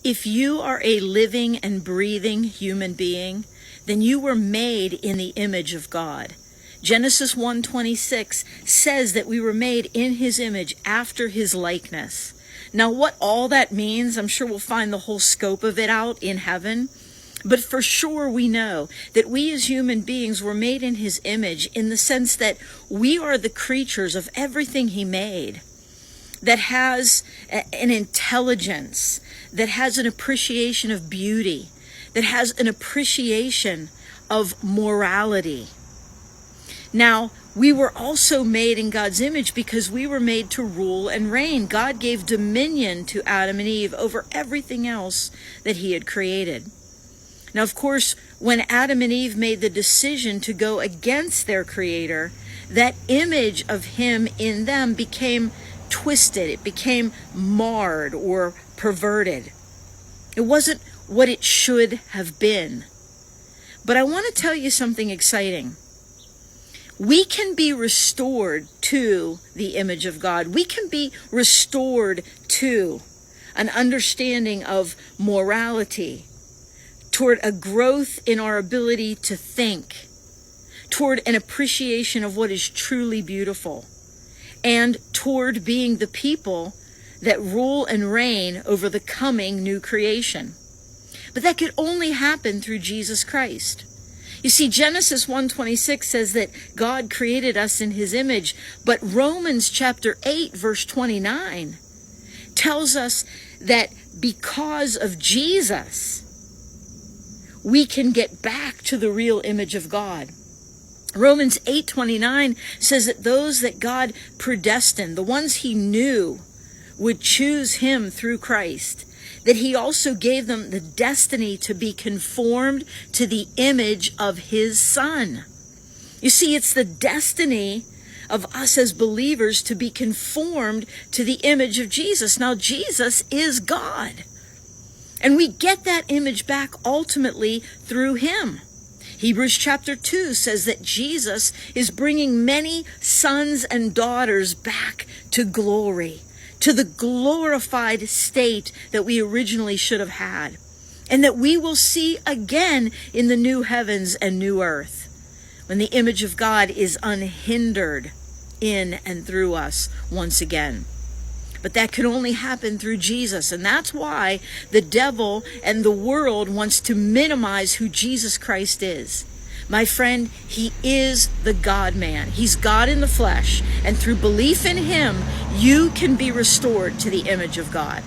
If you are a living and breathing human being, then you were made in the image of God. Genesis 1:26 says that we were made in his image after his likeness. Now, what all that means, I'm sure we'll find the whole scope of it out in heaven. But for sure we know that we as human beings were made in his image in the sense that we are the creatures of everything he made that has an intelligence, that has an appreciation of beauty, that has an appreciation of morality. Now, we were also made in God's image because we were made to rule and reign. God gave dominion to Adam and Eve over everything else that he had created. Now, of course, when Adam and Eve made the decision to go against their Creator, that image of him in them became twisted. It became marred or perverted. It wasn't what it should have been. But I want to tell you something exciting. We can be restored to the image of God. We can be restored to an understanding of morality, toward a growth in our ability to think, toward an appreciation of what is truly beautiful, and toward being the people that rule and reign over the coming new creation. But that could only happen through Jesus Christ. You see, Genesis 1:26 says that God created us in his image, but Romans chapter 8, verse 29 tells us that because of Jesus, we can get back to the real image of God. Romans 8:29 says that those that God predestined, the ones he knew would choose him through Christ, that he also gave them the destiny to be conformed to the image of his Son. You see, it's the destiny of us as believers to be conformed to the image of Jesus. Now, Jesus is God. And we get that image back ultimately through him. Hebrews chapter 2 says that Jesus is bringing many sons and daughters back to glory, to the glorified state that we originally should have had, and that we will see again in the new heavens and new earth, when the image of God is unhindered in and through us once again. But that can only happen through Jesus. And that's why the devil and the world wants to minimize who Jesus Christ is. My friend, he is the God-man. He's God in the flesh. And through belief in him, you can be restored to the image of God.